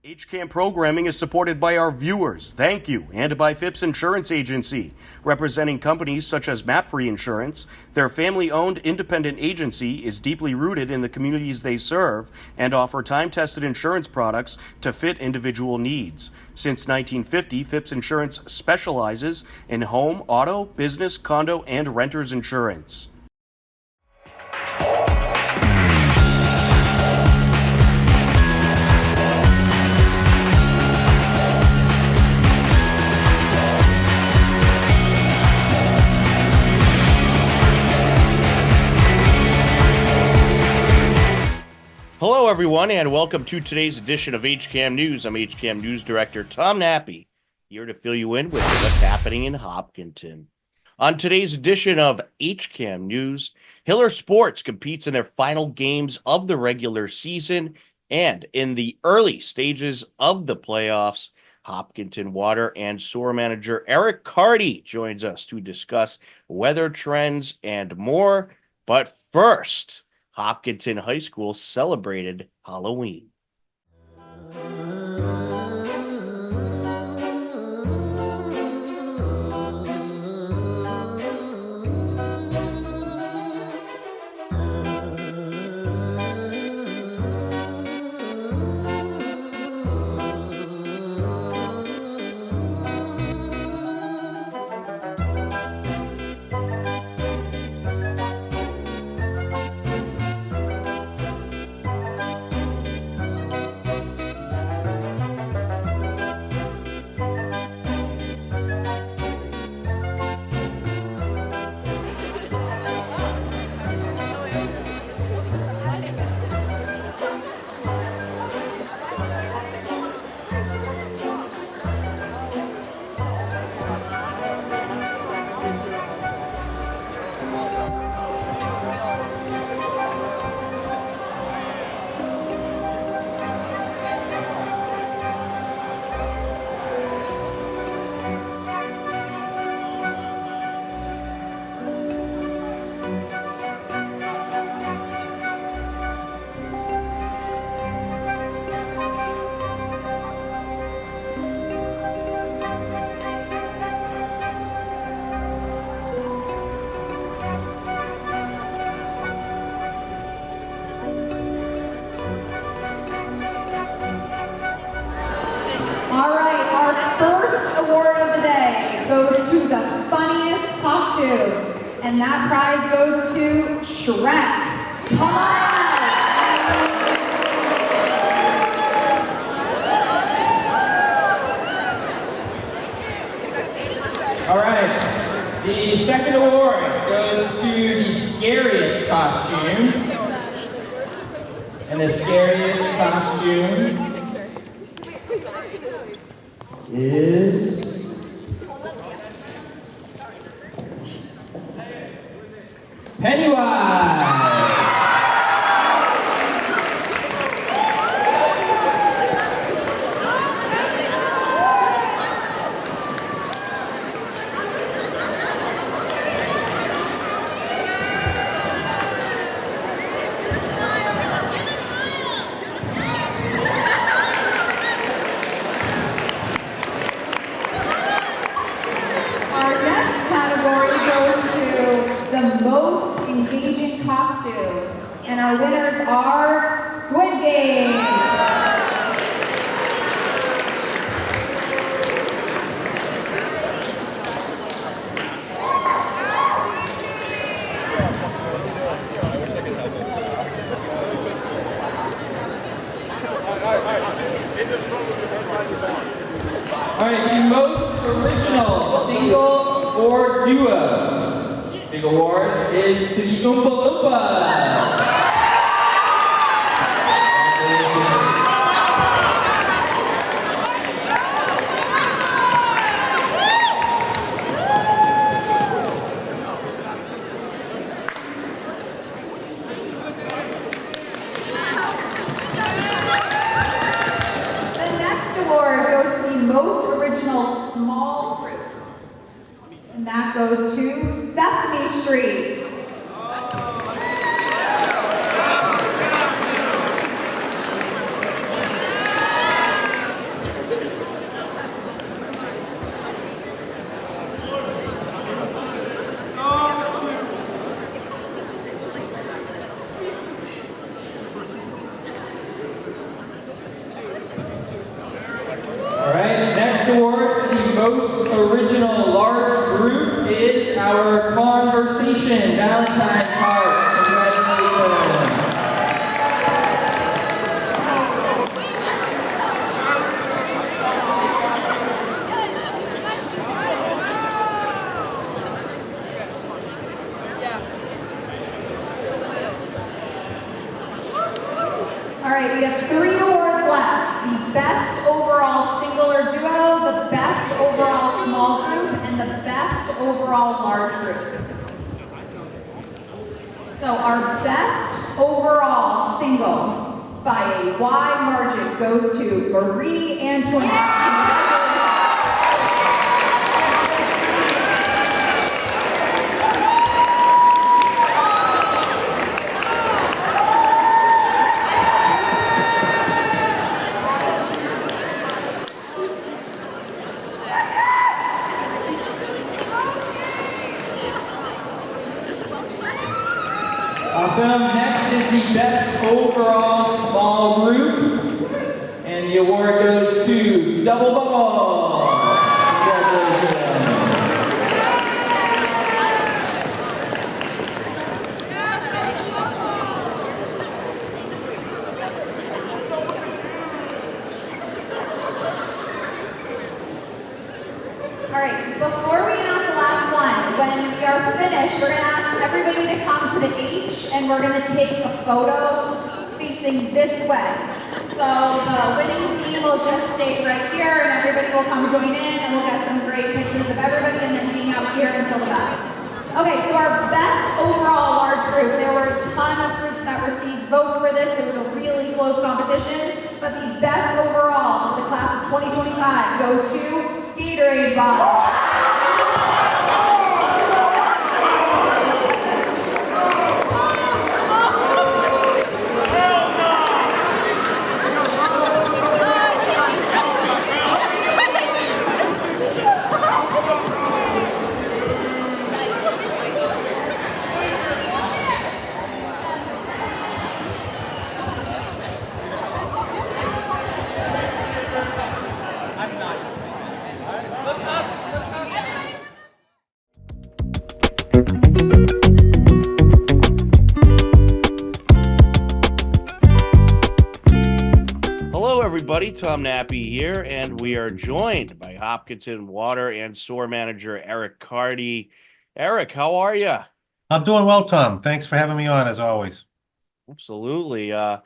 HCAM programming is supported by our viewers, thank you, and by Phipps Insurance Agency, representing companies such as MapFree Insurance. Their family-owned independent agency is deeply rooted in the communities they serve and offer time-tested insurance products to fit individual needs. Since 1950, Phipps Insurance specializes in home, auto, business, condo, and renters insurance. Hello, everyone, and welcome to today's edition of HCAM News. I'm HCAM News Director Tom Nappy, here to fill you in with what's happening in Hopkinton. On today's edition of HCAM News, Hiller Sports competes in their final games of the regular season, and in the early stages of the playoffs, Hopkinton Water and Sewer Manager Eric Carty joins us to discuss weather trends and more. But first, Hopkinton High School celebrated Halloween. Goes to the funniest costume, and that prize goes to Shrek. Come on! All right, the second award goes to the scariest costume, and the scariest costume is Pennywise! Our next category goes to the most engaging costume, and our winners are Squid Game. All right, the most original single or duo. Big award is to the Oompa Loompas. The next award goes to the most original small group, and that goes to Sesame Street. original large group is our Conversation Valentine's Hearts. Congratulations. All right, we have 3 awards left. The best overall single or duo, the best overall small group, and the best overall large group. So our best overall single by a wide margin goes to Marie Antoinette. Awesome. Next is the best overall small group. And the award goes to Double Bubble. Congratulations. All right, before we announce the last one, when we are finished, we're going to ask everybody to come to the H, and we're going to take a photo facing this way. So the winning team will just stay right here, and everybody will come join in, and we'll get some great pictures of everybody, and then hang out here until the back. Okay, so our best overall large group, there were a ton of groups that received votes for this. It was a really close competition, but the best overall for the class of 2025 goes to Gatorade bottle. Hello, everybody. Tom Nappy here, and we are joined by Hopkinton Water and Sewer Manager Eric Carty. Eric, how are you? I'm doing well, Tom. Thanks for having me on, as always. Absolutely. I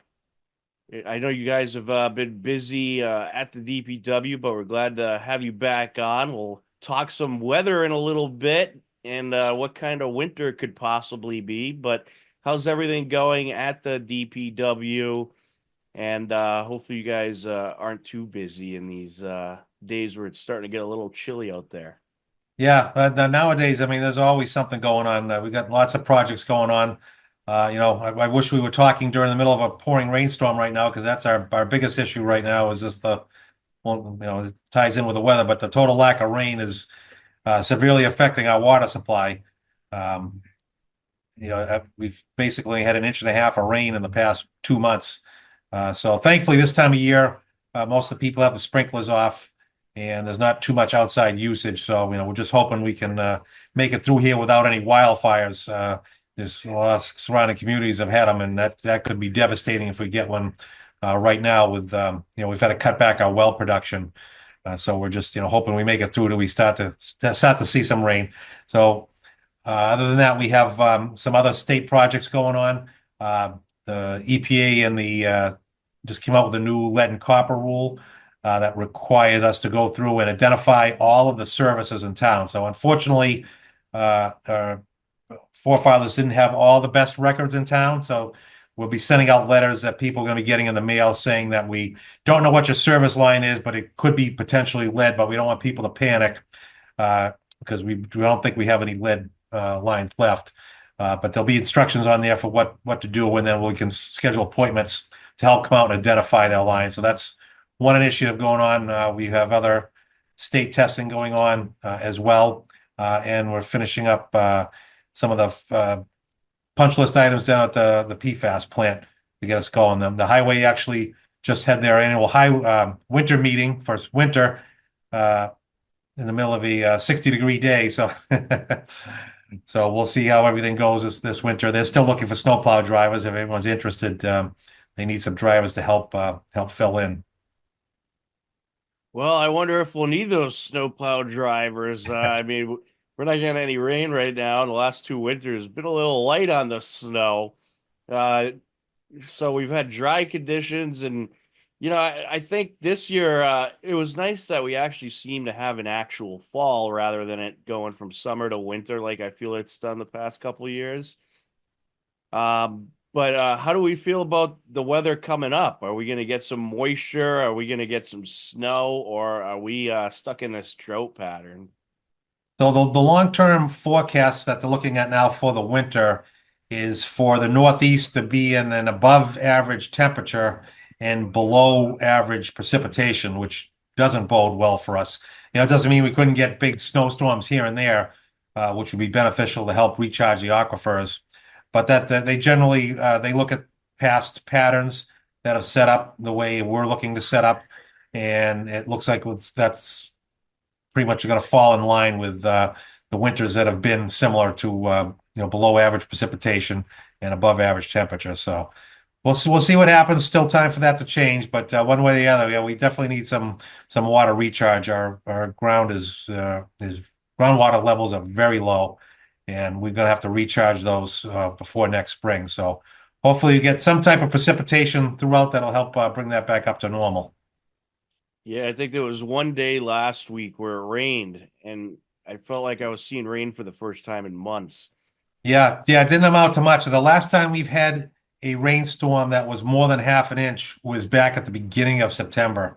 know you guys have been busy at the DPW, but we're glad to have you back on. We'll talk some weather in a little bit and what kind of winter it could possibly be. But how's everything going at the DPW? And hopefully you guys aren't too busy in these days where it's starting to get a little chilly out there. Yeah, nowadays, I mean, there's always something going on. We've got lots of projects going on. I wish we were talking during the middle of a pouring rainstorm right now, because that's our biggest issue right now is just it ties in with the weather, but the total lack of rain is severely affecting our water supply. We've basically had 1.5 inches of rain in the past 2 months. So thankfully, this time of year, most of the people have the sprinklers off, and there's not too much outside usage. So, we're just hoping we can make it through here without any wildfires. There's a lot of surrounding communities have had them, and that could be devastating if we get one right now with, we've had to cut back our well production. So we're just, hoping we make it through till we start to see some rain. So other than that, we have some other state projects going on. The EPA and the just came out with a new lead and copper rule that required us to go through and identify all of the services in town. So unfortunately, our forefathers didn't have all the best records in town. So we'll be sending out letters that people are going to be getting in the mail saying that we don't know what your service line is, but it could be potentially lead, but we don't want people to panic because we don't think we have any lead lines left. But there'll be instructions on there for what to do, and then we can schedule appointments to help come out and identify their lines. So that's one initiative going on. We have other state testing going on as well, and we're finishing up some of the punch list items down at the PFAS plant to get us going. The highway actually just had their annual winter meeting for winter. in the middle of a 60-degree day. So, so we'll see how everything goes this winter. They're still looking for snowplow drivers. If anyone's interested, they need some drivers to help fill in. Well, I wonder if we'll need those snowplow drivers. I mean, we're not getting any rain right now. And the last two winters been a little light on the snow. Uh, so we've had dry conditions, and I think this year it was nice that we actually seem to have an actual fall rather than it going from summer to winter like I feel it's done the past couple of years. But how do we feel about the weather coming up? Are we going to get some moisture? Are we going to get some snow, or are we stuck in this drought pattern? So the long-term forecast that they're looking at now for the winter is for the Northeast to be in an above average temperature and below average precipitation, which doesn't bode well for us. It doesn't mean we couldn't get big snowstorms here and there, which would be beneficial to help recharge the aquifers. But that they generally they look at past patterns that have set up the way we're looking to set up, and it looks like that's pretty much going to fall in line with the winters that have been similar to below average precipitation and above average temperature. So we'll see what happens. Still time for that to change, but one way or the other, yeah, we definitely need some water recharge. Our ground is groundwater levels are very low, and we're going to have to recharge those before next spring. So hopefully you get some type of precipitation throughout that'll help bring that back up to normal. Yeah, I think there was one day last week where it rained, and I felt like I was seeing rain for the first time in months. Yeah, it didn't amount to much. The last time we've had a rainstorm that was more than half an inch was back at the beginning of September.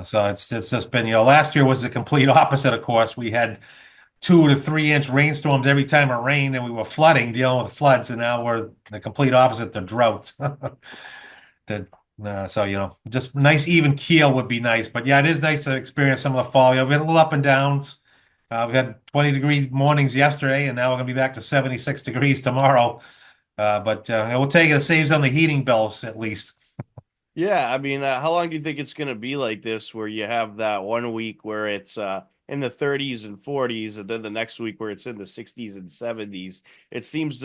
So it's just been, last year was the complete opposite, of course. We had 2 to 3 inch rainstorms every time it rained, and we were dealing with floods, and now we're the complete opposite to drought. So, just nice even keel would be nice. But yeah, it is nice to experience some of the fall. We had a little up and downs. We had 20-degree mornings yesterday, and now we're going to be back to 76 degrees tomorrow. But we'll take it. It saves on the heating bills at least. Yeah, I mean, how long do you think it's going to be like this, where you have that one week where it's in the 30s and 40s, and then the next week where it's in the 60s and 70s? It seems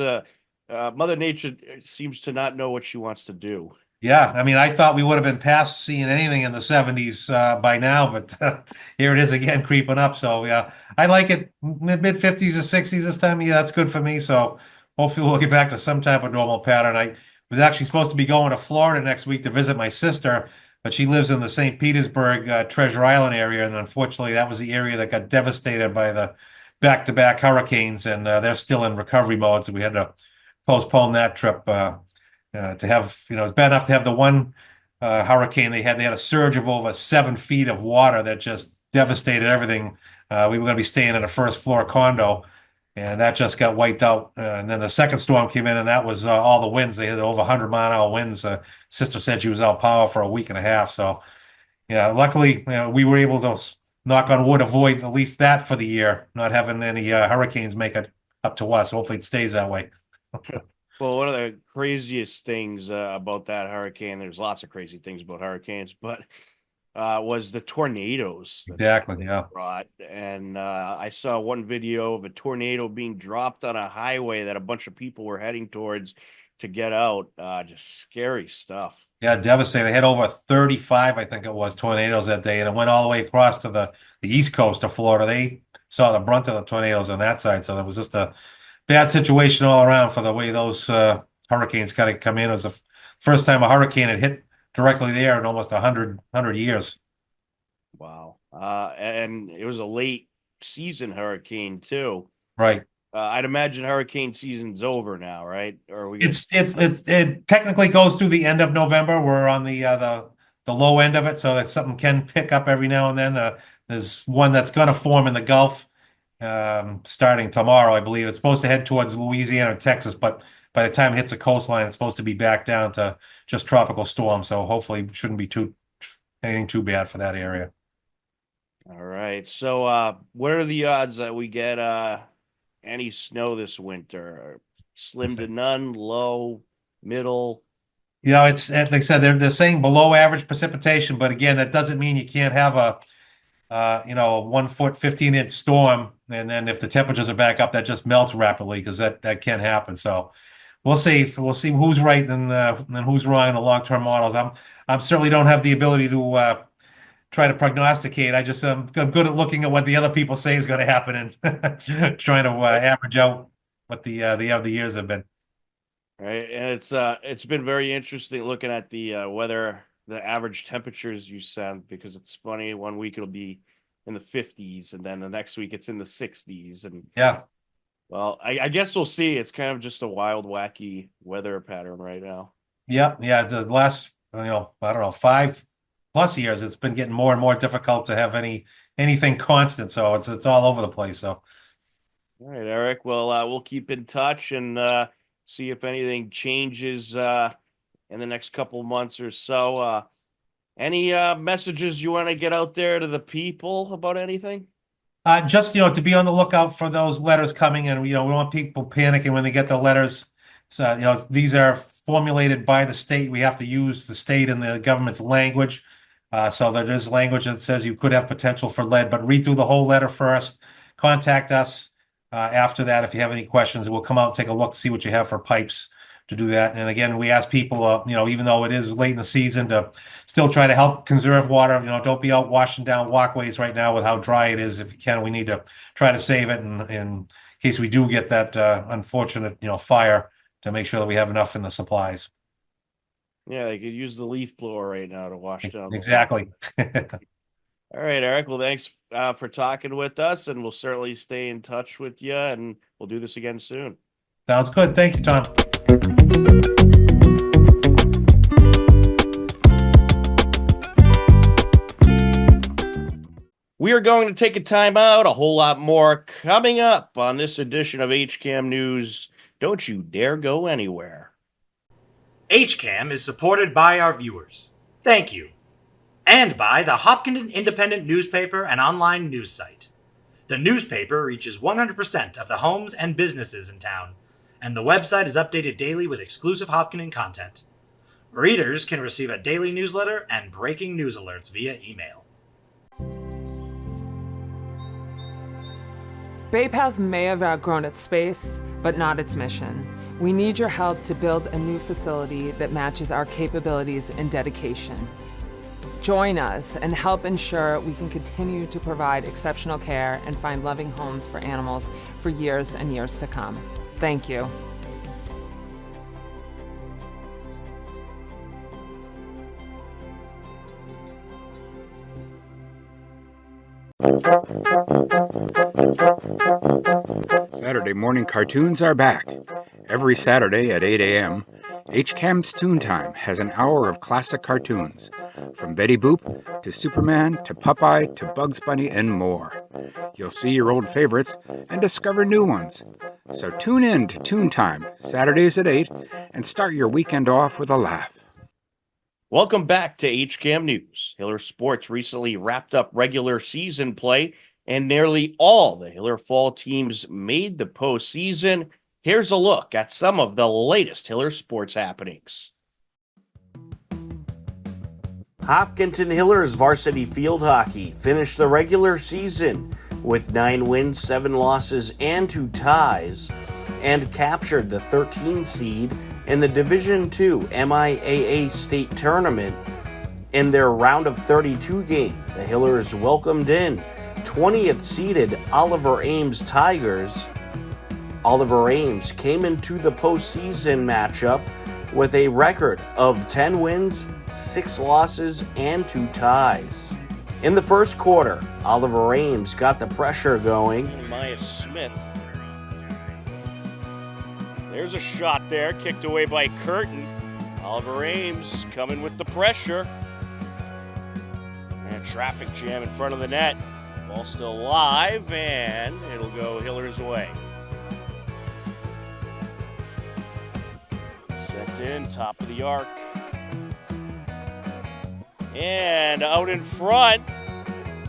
Mother Nature seems to not know what she wants to do. Yeah, I mean, I thought we would have been past seeing anything in the 70s by now, but here it is again creeping up. So yeah, I like it mid 50s or 60s this time of year. That's good for me. So hopefully we'll get back to some type of normal pattern. I was actually supposed to be going to Florida next week to visit my sister, but she lives in the St. Petersburg, Treasure Island area, and unfortunately that was the area that got devastated by the back-to-back hurricanes, and they're still in recovery mode, so we had to postpone that trip. To have, it's bad enough to have the one hurricane they had a surge of over 7 feet of water that just devastated everything. We were going to be staying in a first floor condo, and that just got wiped out. And then the second storm came in, and that was all the winds. They had over 100-mile-an-hour winds. Sister said she was out power for a week and a half. So yeah, luckily we were able to, knock on wood, avoid at least that for the year, not having any hurricanes make it up to us. Hopefully it stays that way. Well, one of the craziest things about that hurricane, there's lots of crazy things about hurricanes, but was the tornadoes that Exactly. Yeah. brought. And I saw one video of a tornado being dropped on a highway that a bunch of people were heading towards to get out. Just scary stuff. Yeah, devastating. They had over 35, I think it was, tornadoes that day, and it went all the way across to the east coast of Florida. They saw the brunt of the tornadoes on that side, so it was just a bad situation all around for the way those hurricanes kind of come in. It was the first time a hurricane had hit directly there in almost 100 years. Wow. And it was a late season hurricane too. Right. I'd imagine hurricane season's over now, right? Or we It technically goes through the end of November. We're on the low end of it, so if something can pick up every now and then. There's one that's going to form in the Gulf starting tomorrow, I believe. It's supposed to head towards Louisiana or Texas, but by the time it hits the coastline, it's supposed to be back down to just tropical storm. So hopefully it shouldn't be anything too bad for that area. All right. So what are the odds that we get any snow this winter? Slim to none, low, middle? It's like I said, they're saying below average precipitation, but again, that doesn't mean you can't have a 1 foot, 15-inch storm. And then if the temperatures are back up, that just melts rapidly because that can happen. So we'll see. We'll see who's right and who's wrong in the long-term models. I'm certainly don't have the ability to try to prognosticate. I'm good at looking at what the other people say is going to happen and trying to average out what the other years have been. Right, and it's been very interesting looking at the weather, the average temperatures you send, because it's funny. One week it'll be in the 50s, and then the next week it's in the 60s, and Yeah, well, I guess we'll see. It's kind of just a wild, wacky weather pattern right now. yeah. The last I don't know 5+ years, it's been getting more and more difficult to have anything constant. So it's all over the place. So All right, Eric. Well, we'll keep in touch and see if anything changes in the next couple of months or so. Any messages you want to get out there to the people about anything? just to be on the lookout for those letters coming in. We want people panicking when they get the letters. So these are formulated by the state. We have to use the state and the government's language. So there is language that says you could have potential for lead, but read through the whole letter first. Contact us after that if you have any questions. We'll come out and take a look, see what you have for pipes to do that. And again, we ask people, even though it is late in the season, to still try to help conserve water. Don't be out washing down walkways right now with how dry it is. If you can, we need to try to save it in case we do get that unfortunate, fire, to make sure that we have enough in the supplies. Yeah, they could use the leaf blower right now to wash down. Exactly. All right, Eric. Well, thanks for talking with us, and we'll certainly stay in touch with you, and we'll do this again soon. Sounds good. Thank you, Tom. We are going to take a time out. A whole lot more coming up on this edition of HCAM News. Don't you dare go anywhere. HCAM is supported by our viewers. Thank you. And by the Hopkinton Independent newspaper and online news site. The newspaper reaches 100% of the homes and businesses in town, and the website is updated daily with exclusive Hopkinton content. Readers can receive a daily newsletter and breaking news alerts via email. Bay Path may have outgrown its space, but not its mission. We need your help to build a new facility that matches our capabilities and dedication. Join us and help ensure we can continue to provide exceptional care and find loving homes for animals for years and years to come. Thank you. Saturday morning cartoons are back. Every Saturday at 8 a.m., HCAM's Toon Time has an hour of classic cartoons, from Betty Boop to Superman to Popeye to Bugs Bunny and more. You'll see your old favorites and discover new ones. So tune in to Toon Time, Saturdays at 8, and start your weekend off with a laugh. Welcome back to HCAM News. Hiller Sports recently wrapped up regular season play, and nearly all the Hiller fall teams made the postseason. Here's a look at some of the latest Hiller sports happenings. Hopkinton Hillers varsity field hockey finished the regular season with 9 wins, 7 losses, and 2 ties, and captured the 13 seed in the Division II MIAA state tournament. In their round of 32 game, the Hillers welcomed in 20th seeded Oliver Ames Tigers. Oliver Ames came into the postseason matchup with a record of 10 wins, 6 losses, and 2 ties. In the first quarter, Oliver Ames got the pressure going. Maya Smith. There's a shot there, kicked away by Curtin. Oliver Ames coming with the pressure. And traffic jam in front of the net. Ball still live, and it'll go Hiller's way. Sent in, top of the arc. And out in front,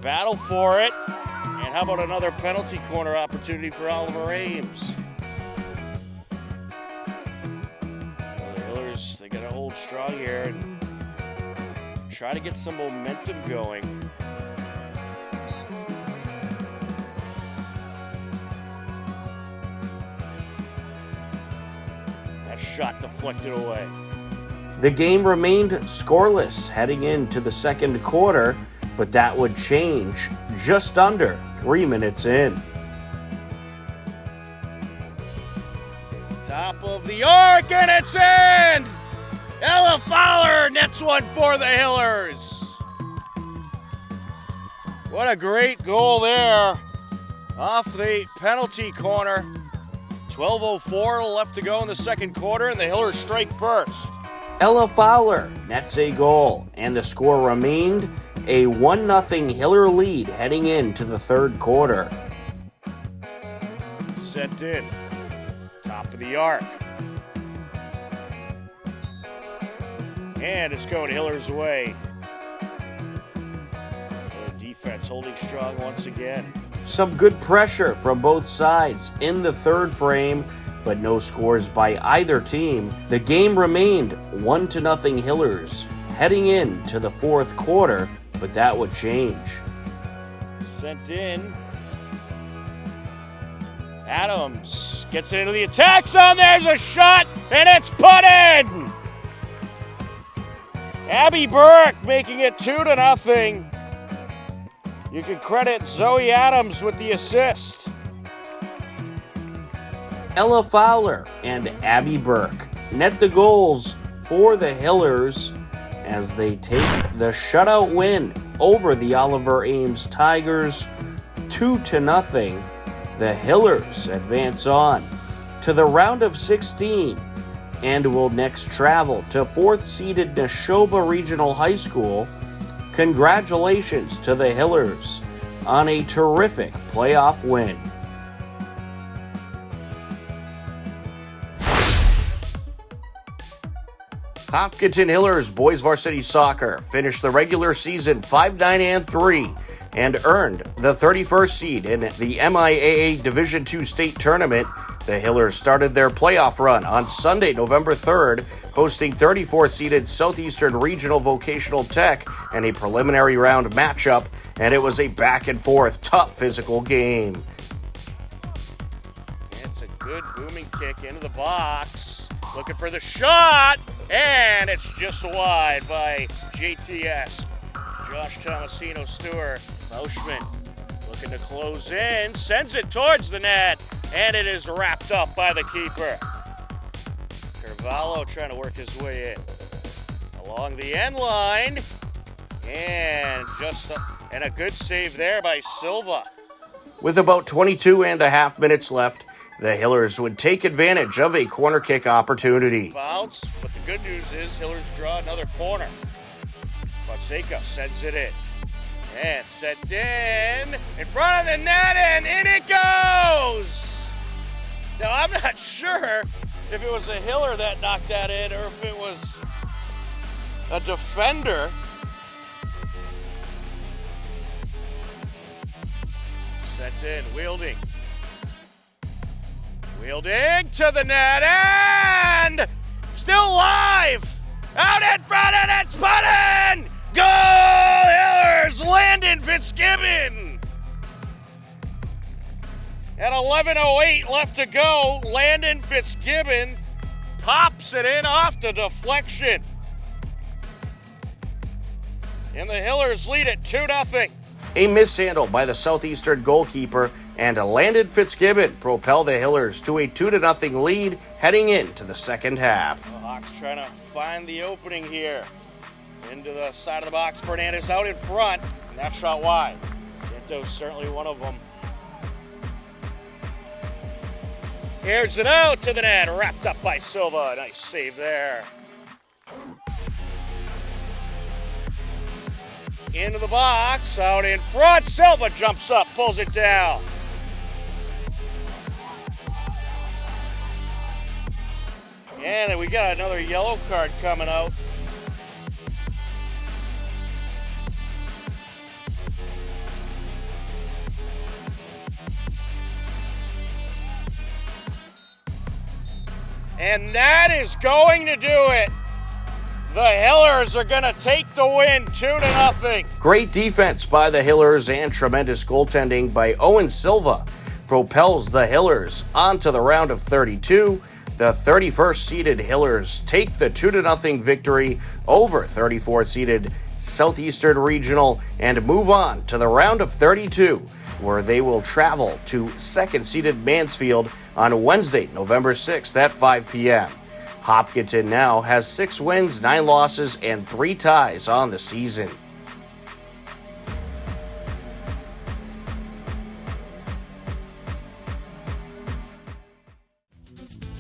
battle for it. And how about another penalty corner opportunity for Oliver Ames? Well, the Hillers, they got to hold strong here and try to get some momentum going. shot deflected away. The game remained scoreless heading into the second quarter, but that would change just under 3 minutes in. Top of the arc, and it's in! Ella Fowler nets one for the Hillers. What a great goal there off the penalty corner. 12:04 left to go in the second quarter, and the Hillers strike first. Ella Fowler nets a goal, and the score remained a 1-0 Hiller lead heading into the third quarter. Sent in. Top of the arc. And it's going Hillers' way. The defense holding strong once again. Some good pressure from both sides in the third frame, but no scores by either team. The game remained 1-0 Hillers heading into the fourth quarter, but that would change. Sent in. Adams gets into the attack zone. There's a shot, and it's put in. Abby Burke making it 2-0. You can credit Zoe Adams with the assist. Ella Fowler and Abby Burke net the goals for the Hillers as they take the shutout win over the Oliver Ames Tigers 2-0. The Hillers advance on to the round of 16 and will next travel to 4th-seeded Neshoba Regional High School. Congratulations to the Hillers on a terrific playoff win. Hopkinton Hillers boys varsity soccer finished the regular season 5-9-3 and earned the 31st seed in the MIAA Division II state tournament. The Hillers started their playoff run on Sunday, November 3rd, hosting 34th-seeded Southeastern Regional Vocational Tech in a preliminary round matchup, and it was a back-and-forth, tough physical game. It's a good booming kick into the box. Looking for the shot, and it's just wide by JTS. Josh Tomasino Stewart. Mauschman looking to close in, sends it towards the net, and it is wrapped up by the keeper. Carvalho trying to work his way in along the end line, and a good save there by Silva. With about 22 and a half minutes left, the Hillers would take advantage of a corner kick opportunity. Bounce, but the good news is Hillers draw another corner. Fonseca sends it in. And set in front of the net, and in it goes! Now, I'm not sure if it was a Hiller that knocked that in or if it was a defender. Set in, Wielding. Wielding to the net, and still live! Out in front, and it's put in! Goal! Hillers! Landon Fitzgibbon! At 11:08 left to go, Landon Fitzgibbon pops it in off the deflection. And the Hillers lead it 2-0. A mishandle by the Southeastern goalkeeper and Landon Fitzgibbon propel the Hillers to a 2-0 lead heading into the second half. The Hawks trying to find the opening here. Into the side of the box, Fernandez out in front, and that shot wide. Santos certainly one of them. Airs it out to the net, wrapped up by Silva. Nice save there. Into the box, out in front. Silva jumps up, pulls it down. And we got another yellow card coming out. And that is going to do it. The Hillers are going to take the win 2-0. Great defense by the Hillers and tremendous goaltending by Owen Silva propels the Hillers onto the round of 32. The 31st seeded Hillers take the 2-0 victory over 34th seeded Southeastern Regional and move on to the round of 32, where they will travel to 2nd seeded Mansfield on Wednesday, November 6th at 5 p.m. Hopkinton now has 6 wins, 9 losses, and 3 ties on the season.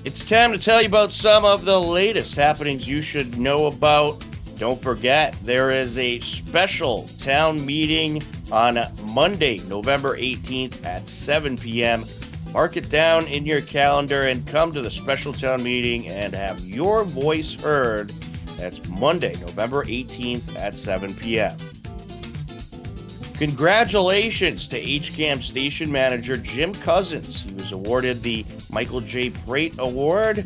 It's time to tell you about some of the latest happenings you should know about. Don't forget, there is a special town meeting on Monday, November 18th at 7 p.m. Mark it down in your calendar and come to the special town meeting and have your voice heard. That's Monday, November 18th at 7 p.m. Congratulations to HCAM station manager Jim Cousins. He was awarded the Michael J. Prate Award.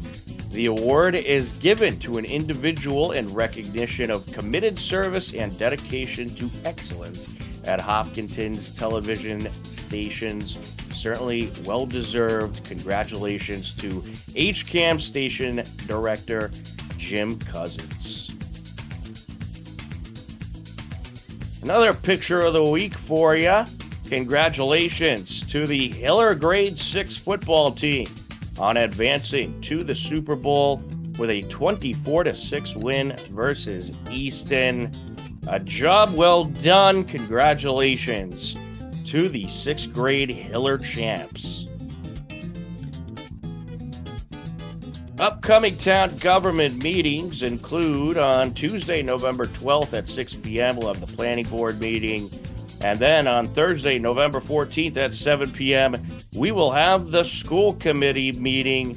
The award is given to an individual in recognition of committed service and dedication to excellence at Hopkinton's television stations. Certainly well-deserved. Congratulations to HCAM station director Jim Cousins. Another picture of the week for you. Congratulations to the Hiller Grade 6 football team on advancing to the Super Bowl with a 24-6 win versus Easton. A job well done. Congratulations to the 6th grade Hiller champs. Upcoming town government meetings include on Tuesday, November 12th at 6 p.m. We'll have the planning board meeting. And then on Thursday, November 14th at 7 p.m., we will have the school committee meeting.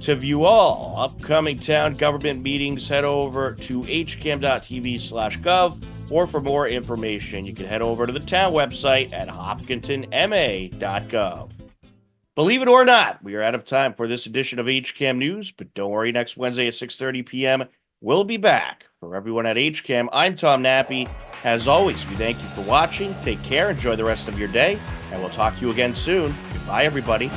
To view all upcoming town government meetings, head over to hcam.tv/gov, or for more information, you can head over to the town website at hopkintonma.gov. Believe it or not, we are out of time for this edition of HCAM News, but don't worry, next Wednesday at 6:30 p.m., we'll be back. For everyone at HCAM, I'm Tom Nappy. As always, we thank you for watching. Take care, enjoy the rest of your day, and we'll talk to you again soon. Goodbye, everybody.